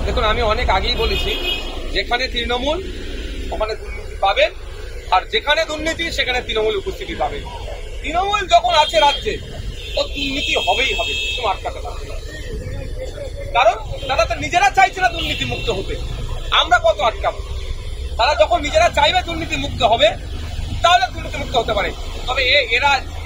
দেখুন, আমি অনেক আগেই বলেছি, যেখানে তৃণমূল ওখানে দুর্নীতি পাবেন, আর যেখানে দুর্নীতি সেখানে তৃণমূল উপস্থিতি পাবে। তৃণমূল যখন আছে রাজ্যে, ও দুর্নীতি হবেই হবে, কোনো আটকাতে পারবে না। কারণ তারা তো নিজেরা চাইছে না দুর্নীতি মুক্ত হতে, আমরা কত আটকাবো? তারা যখন নিজেরা চাইবে দুর্নীতি মুক্ত হবে, তাহলে দুর্নীতি মুক্ত হতে পারে। তবে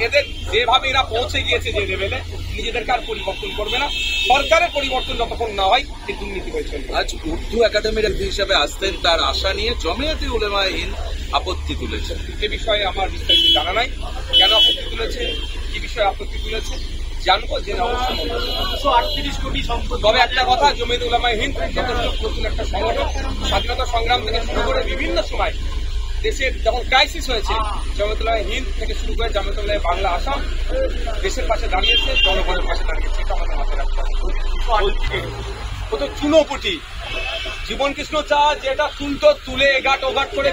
এদের যেভাবে এরা পৌঁছে গিয়েছে যে লেভেলে, নিজেদেরকে আর পরিবর্তন করবে না। সরকারের পরিবর্তন যতক্ষণ না হয়, এই দুর্নীতি হয়ে চলবে। আজ উর্দু একাডেমির একটি হিসাবে আসতেন, তার আশা নিয়ে জমিয়তে উলেমায়ে হিন্দ আপত্তি তুলেছে। এ বিষয়ে আমার বিস্তারিত জানা নাই, কেন আপত্তি তুলেছে, কি বিষয়ে আপত্তি তুলেছে জানবো, জেনে অবশ্যই বলবো। 138 কোটি সম্পদ। তবে একটা কথা, জমিয়তে উলামায়ে হিন্দ যথেষ্ট নতুন একটা সংগঠন। স্বাধীনতা সংগ্রাম থেকে শুরু করে বিভিন্ন সময় দেশের যখন ক্রাইসিস হয়েছে, জমিয়তে উলামায়ে হিন্দ থেকে শুরু করে জমিয়তে উলামায়ে বাংলা আসাম দেশের পাশে দাঁড়িয়েছে, জনগণের পাশে দাঁড়িয়েছে। এটা আমাদের মাথায় রাখতে হবে। ও তো চুনোপুটি জীবন কৃষ্ণ চা যেটা তুলতো, তুলে এগাট ওগাট করে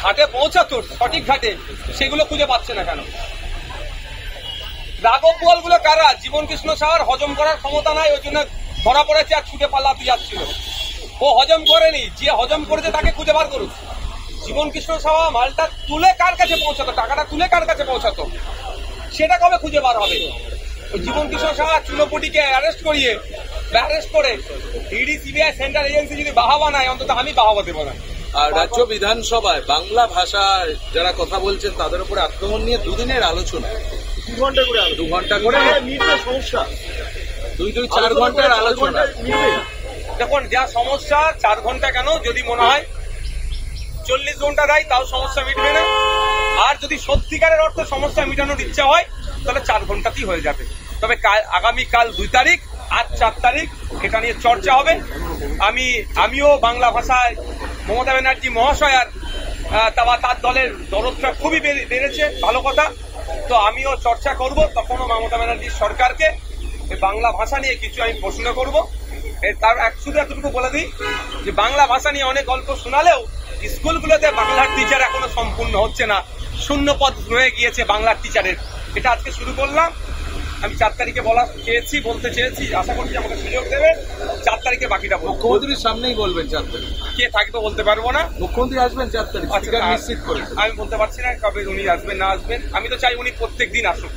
ঘাটে পৌঁছাতো, সঠিক ঘাটে, সেগুলো খুঁজে পাচ্ছে না কেন? রাঘব বোয়ালগুলো কারা? জীবন কৃষ্ণ সাহার হজম করার ক্ষমতা নাই, ওই জন্য ধরা পড়েছে আর ছুটে পালাতে যাচ্ছিল। ও হজম করেনি, যে হজম করেছে তাকে খুঁজে বার করুক। জীবন কৃষ্ণ সাহা মালটা তুলে কার কাছে পৌঁছাতো, টাকাটা তুলে কার কাছে পৌঁছাতো, সেটা কবে খুঁজে বার হবে? ওই জীবন কৃষ্ণ সাহা চুনোপুটিকে অ্যারেস্ট করে ইডি সিবিআই সেন্ট্রাল এজেন্সি যদি বাহাবা নেয়, অন্তত আমি বাহাবা দেবো না। আর রাজ্য বিধানসভায় বাংলা ভাষায় যারা কথা বলছেন তাদের উপরে আক্রমণ নিয়ে দুদিনের আলোচনা, 2 ঘন্টা করে 2 ঘন্টা করে মিটবে সমস্যা। 4 ঘন্টার আলোচনা। দেখুন, যা সমস্যা 4 ঘন্টা কেন, যদি মনে হয় 40 ঘন্টা দেয় তাও সমস্যা মিটবে না। আর যদি সত্যিকারের অর্থে সমস্যা মেটানোর ইচ্ছা হয়, তাহলে 4 ঘন্টাতেই হয়ে যাবে। তবে আগামীকাল 2 তারিখ আজ 4 তারিখ এটা নিয়ে চর্চা হবে। আমিও বাংলা ভাষায় মমতা ব্যানার্জি মহাশয়ার তার দলের দরদটা খুবই বেড়েছে, ভালো কথা। তো আমিও চর্চা করব, তখনও মমতা ব্যানার্জির সরকারকে বাংলা ভাষা নিয়ে কিছু আমি প্রশ্ন করব। তার শুধু এতটুকু বলে দিই যে বাংলা ভাষা নিয়ে অনেক গল্প শোনালেও স্কুলগুলোতে বাংলার টিচার এখনো সম্পূর্ণ হচ্ছে না, শূন্য পদ রয়ে গিয়েছে বাংলার টিচারের। এটা আজকে শুরু করলাম। আমি 4 তারিখে বলতে চেয়েছি, আশা করছি আমাকে সুযোগ দেবে। 4 তারিখে বাকিটা বলবো। মুখ্যমন্ত্রীর সামনেই বলবেন 4 তারিখ। কে থাকবে বলতে পারবো না। মুখ্যমন্ত্রী আসবেন 4 তারিখ, স্পিকার নিশ্চিত করেছেন। আমি বলতে পারছি না কবে উনি আসবেন না আসবেন। আমি তো চাই উনি প্রত্যেক দিন আসুন।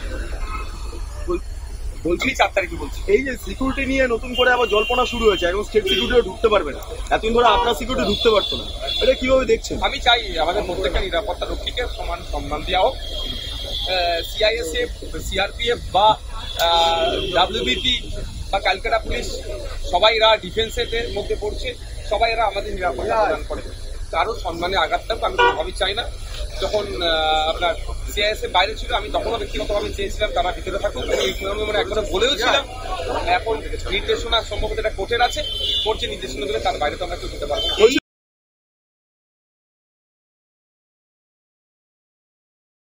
বলছি 4 তারিখে বলছি। এই যে সিকিউরিটি নিয়ে নতুন করে আবার জল্পনা শুরু হয়েছে, এখন স্টেট সিকিউরিটিও ঢুকতে পারবে না। এতদিন ধরে আপনার সিকিউরিটি ঢুকতে পারতো না, এটা কিভাবে দেখছেন? আমি চাই আমাদের প্রত্যেকটা নিরাপত্তা রক্ষীকে সমান সম্মান দেওয়া হোক। সিআইএসএফ, সিআরপিএফ বা ডাব্লিউবিপি বা ক্যালকাটা পুলিশ, সবাই এরা ডিফেন্সের মধ্যে পড়ছে, সবাই এরা আমাদের নিরাপত্তা প্রদান করে। কারো সম্মানে আঘাত থাকুক আমি কোনোভাবেই চাই না। যখন আপনার সিআইএসএফ বাইরে ছিল, আমি তখনও ব্যক্তিগতভাবে চেয়েছিলাম তারা ভিতরে থাকুক, এই নিয়মে একবার বলেও ছিলাম। এখন নির্দেশনা সম্ভবত এটা কোর্টের আছে, কোর্ট যে নির্দেশনা দেবে তার বাইরে তো আমরা কেউ যেতে পারবো না।